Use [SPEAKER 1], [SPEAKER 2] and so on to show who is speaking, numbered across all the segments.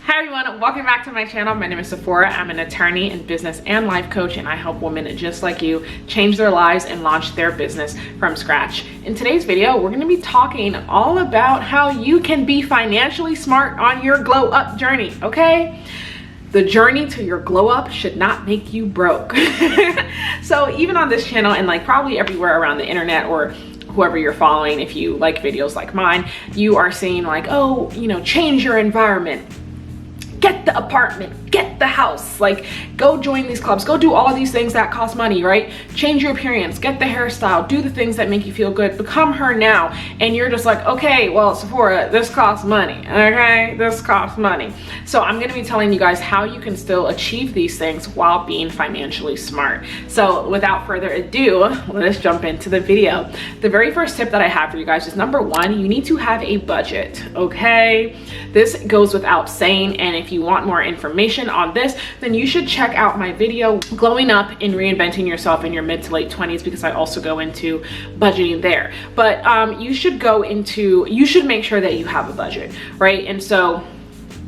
[SPEAKER 1] Hi everyone, welcome back to my channel. My name is Sephora. I'm an attorney and business and life coach, and I help women just like you change their lives and launch their business from scratch. In today's video, we're going to be talking all about how you can be financially smart on your glow up journey, okay? The journey to your glow up should not make you broke. So even on this channel and like probably everywhere around the internet or whoever you're following, if you like videos like mine, you are saying like, oh, you know, change your environment. Get the apartment, get the house, like go join these clubs, go do all of these things that cost money, right? Change your appearance, get the hairstyle, do the things that make you feel good, become her now. And you're just like, okay, well, Sephora, this costs money, okay? This costs money. So I'm gonna be telling you guys how you can still achieve these things while being financially smart. So without further ado, let's jump into the video. The very first tip that I have for you guys is number one, you need to have a budget, okay? This goes without saying, and if you want more information on this, then you should check out my video, Glowing Up and Reinventing Yourself in Your Mid to Late 20s, because I also go into budgeting there. But you should make sure that you have a budget, right? And so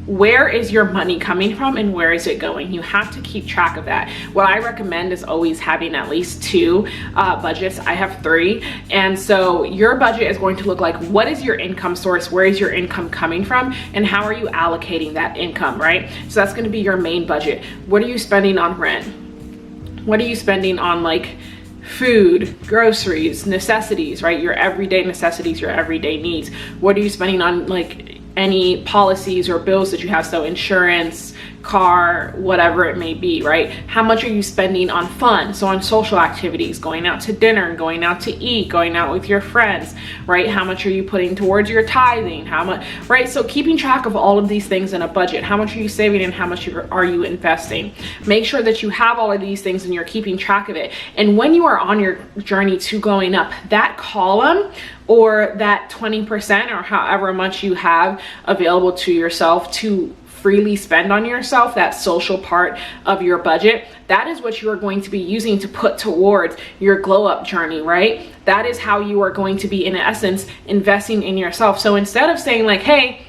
[SPEAKER 1] where is your money coming from and where is it going? You have to keep track of that. What I recommend is always having at least two budgets. I have three. And so your budget is going to look like, what is your income source? Where is your income coming from? And how are you allocating that income, right? So that's going to be your main budget. What are you spending on rent? What are you spending on like food, groceries, necessities, right? Your everyday necessities, your everyday needs. What are you spending on like any policies or bills that you have? So insurance, car, whatever it may be, right? How much are you spending on fun? So on social activities, going out to dinner, going out to eat, going out with your friends, right? How much are you putting towards your tithing? How much, right? So keeping track of all of these things in a budget. How much are you saving and how much are you investing? Make sure that you have all of these things and you're keeping track of it. And when you are on your journey to glowing up, that column or that 20% or however much you have available to yourself to freely spend on yourself, that social part of your budget, that is what you are going to be using to put towards your glow up journey, right? That is how you are going to be, in essence, investing in yourself. So instead of saying like, hey,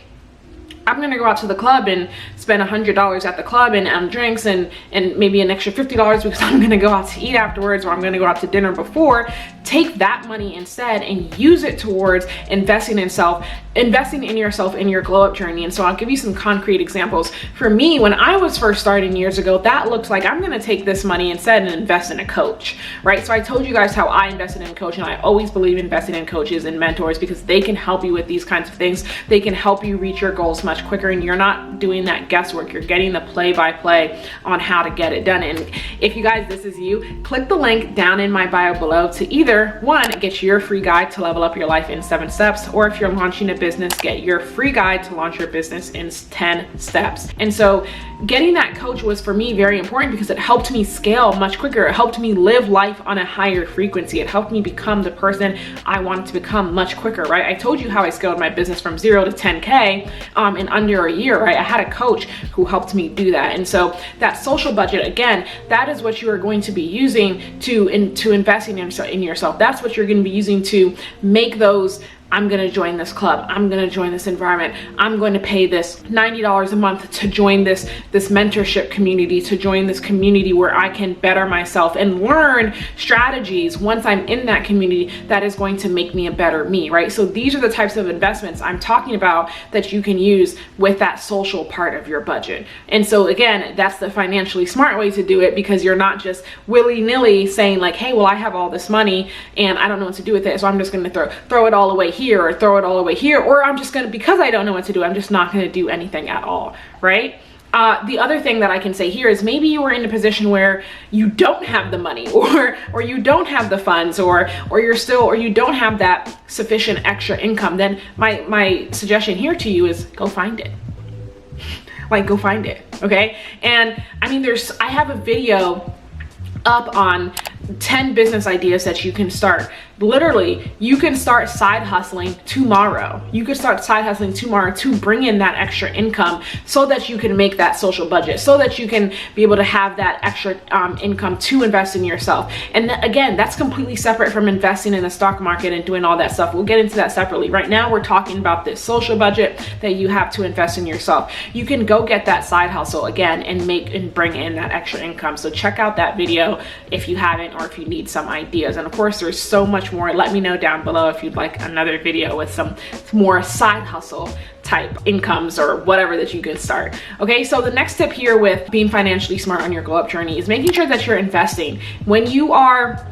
[SPEAKER 1] I'm gonna go out to the club and spend $100 at the club and drinks and maybe an extra $50 because I'm gonna go out to eat afterwards, or I'm gonna go out to dinner before. Take that money instead and use it towards investing in yourself in your glow up journey. And so I'll give you some concrete examples. For me, when I was first starting years ago, that looks like I'm gonna take this money instead and invest in a coach, right? So I told you guys how I invested in a coach, and I always believe investing in coaches and mentors because they can help you with these kinds of things. They can help you reach your goals much quicker, and you're not doing that guesswork. You're getting the play-by-play on how to get it done. And if you guys, this is you, click the link down in my bio below to either one, get your free guide to level up your life in 7 steps, or if you're launching a business, get your free guide to launch your business in 10 steps. And so getting that coach was for me very important because it helped me scale much quicker. It helped me live life on a higher frequency. It helped me become the person I wanted to become much quicker, right? I told you how I scaled my business from 0 to 10K in under a year, right? I had a coach who helped me do that. And so that social budget, again, that is what you are going to be using to investing in yourself. That's what you're going to be using to make those, I'm going to join this club, I'm going to join this environment, I'm going to pay this $90 a month to join this mentorship community, to join this community where I can better myself and learn strategies once I'm in that community that is going to make me a better me, right? So these are the types of investments I'm talking about that you can use with that social part of your budget. And so again, that's the financially smart way to do it, because you're not just willy-nilly saying like, hey, well, I have all this money and I don't know what to do with it, so I'm just going to throw it all away here or throw it all away here, or I'm just gonna, because I don't know what to do, I'm just not gonna do anything at all, right? The other thing that I can say here is maybe you are in a position where you don't have the money or you don't have the funds or you don't have that sufficient extra income. Then my suggestion here to you is go find it. Like, go find it, okay? And I mean, I have a video up on 10 business ideas that you can start literally, you can start side hustling tomorrow. You could start side hustling tomorrow to bring in that extra income so that you can make that social budget, so that you can be able to have that extra income to invest in yourself. And again, that's completely separate from investing in the stock market and doing all that stuff. We'll get into that separately. Right now, we're talking about this social budget that you have to invest in yourself. You can go get that side hustle again and make and bring in that extra income. So check out that video if you haven't, or if you need some ideas. And of course, there's so much more. Let me know down below if you'd like another video with some more side hustle type incomes or whatever that you can start. Okay, so the next tip here with being financially smart on your glow up journey is making sure that you're investing. When you are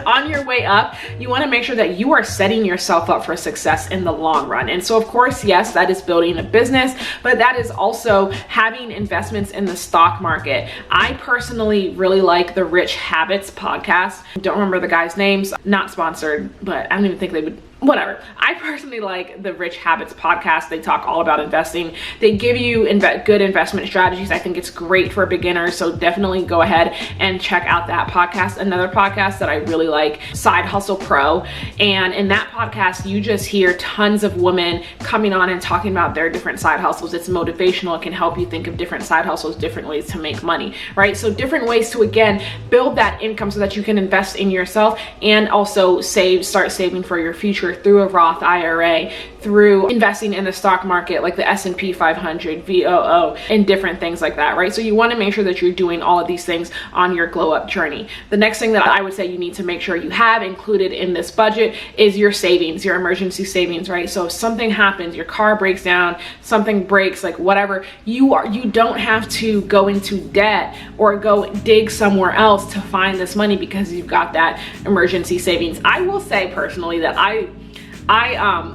[SPEAKER 1] on your way up, you want to make sure that you are setting yourself up for success in the long run. And so of course, yes, that is building a business, but that is also having investments in the stock market. I personally really like the Rich Habits podcast. Don't remember the guys' names, not sponsored, but I don't even think they would, whatever. I personally like the Rich Habits podcast. They talk all about investing. They give you good investment strategies. I think it's great for beginners. So definitely go ahead and check out that podcast. Another podcast that I really like, Side Hustle Pro. And in that podcast, you just hear tons of women coming on and talking about their different side hustles. It's motivational. It can help you think of different side hustles, different ways to make money, right? So different ways to, again, build that income so that you can invest in yourself and also start saving for your future through a Roth IRA, through investing in the stock market like the S&P 500, VOO, and different things like that, right? So you want to make sure that you're doing all of these things on your glow up journey. The next thing that I would say you need to make sure you have included in this budget is your savings, your emergency savings, right? So if something happens, your car breaks down, something breaks, like whatever, you don't have to go into debt or go dig somewhere else to find this money because you've got that emergency savings. I will say personally that I I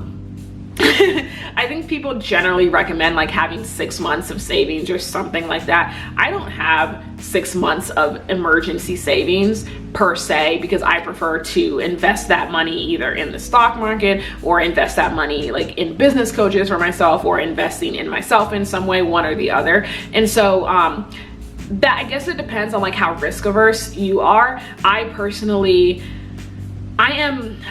[SPEAKER 1] think people generally recommend like having 6 months of savings or something like that. I don't have 6 months of emergency savings per se, because I prefer to invest that money either in the stock market or invest that money like in business coaches for myself or investing in myself in some way, one or the other. And so that, I guess it depends on like how risk averse you are.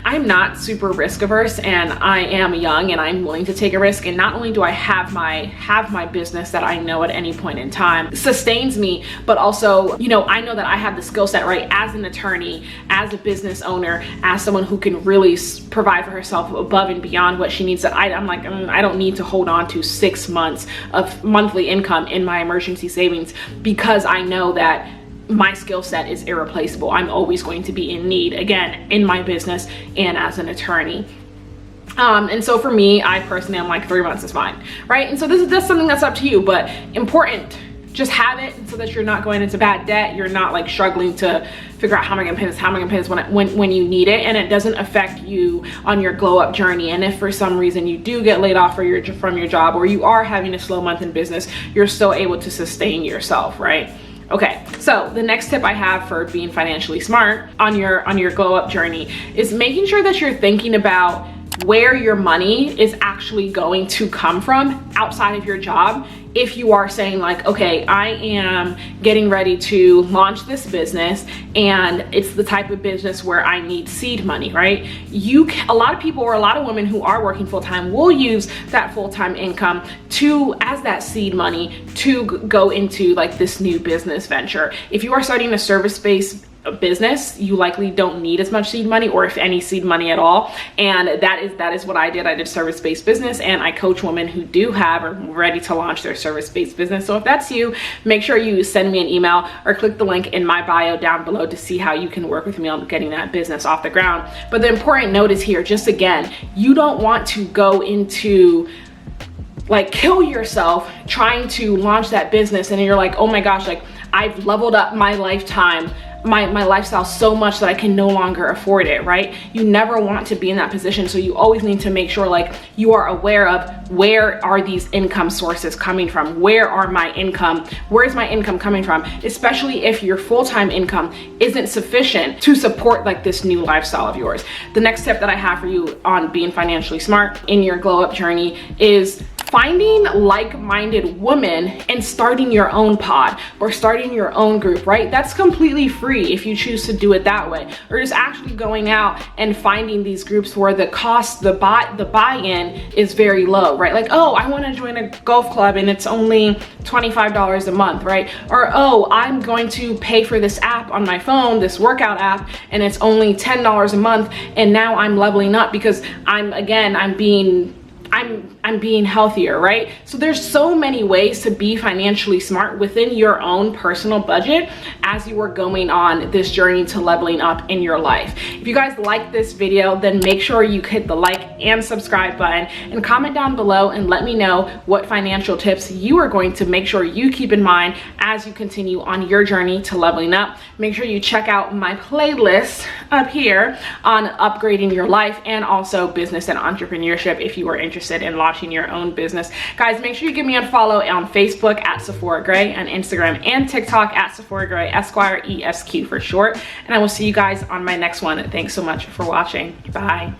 [SPEAKER 1] I'm not super risk averse, and I am young and I'm willing to take a risk. And not only do I have my business that I know at any point in time sustains me, but also, you know, I know that I have the skill set, right? As an attorney, as a business owner, as someone who can really provide for herself above and beyond what she needs, that I'm like, I don't need to hold on to 6 months of monthly income in my emergency savings, because I know that my skill set is irreplaceable. I'm always going to be in need, again, in my business and as an attorney. And so for me, I personally am like 3 months is fine, right? And so this is something that's up to you, but important. Just have it so that you're not going into bad debt. You're not like struggling to figure out how am I gonna pay this, how am I gonna pay this when you need it, and it doesn't affect you on your glow up journey. And if for some reason you do get laid off from your job, or you are having a slow month in business, you're still able to sustain yourself, right? Okay, so the next tip I have for being financially smart on your glow up journey is making sure that you're thinking about where your money is actually going to come from outside of your job. If you are saying like, okay, I am getting ready to launch this business and it's the type of business where I need seed money, right? A lot of people, or a lot of women who are working full-time, will use that full-time income as that seed money to go into like this new business venture. If you are starting a service-based business, you likely don't need as much seed money, or if any seed money at all. And that is what I did. I did service-based business, and I coach women who are ready to launch their service-based business. So if that's you, make sure you send me an email or click the link in my bio down below to see how you can work with me on getting that business off the ground. But the important note is here, just again, you don't want to go into like kill yourself trying to launch that business, and you're like, oh my gosh, like I've leveled up my lifetime, my lifestyle so much that I can no longer afford it, right? You never want to be in that position. So you always need to make sure like you are aware of where are these income sources coming from? Where is my income coming from? Especially if your full-time income isn't sufficient to support like this new lifestyle of yours. The next tip that I have for you on being financially smart in your glow up journey is finding like-minded women and starting your own pod or starting your own group, right? That's completely free if you choose to do it that way. Or just actually going out and finding these groups where the cost, the buy-in is very low, right? Like, oh, I want to join a golf club and it's only $25 a month, right? Or, oh, I'm going to pay for this app on my phone, this workout app, and it's only $10 a month, and now I'm leveling up because I'm being healthier, right? So there's so many ways to be financially smart within your own personal budget as you are going on this journey to leveling up in your life. If you guys like this video, then make sure you hit the like and subscribe button and comment down below and let me know what financial tips you are going to make sure you keep in mind as you continue on your journey to leveling up. Make sure you check out my playlist up here on upgrading your life and also business and entrepreneurship if you are interested in launching your own business. Guys, make sure you give me a follow on Facebook at Sephora Gray and Instagram and TikTok at Sephora Gray, Esquire, ESQ for short. And I will see you guys on my next one. Thanks so much for watching. Bye.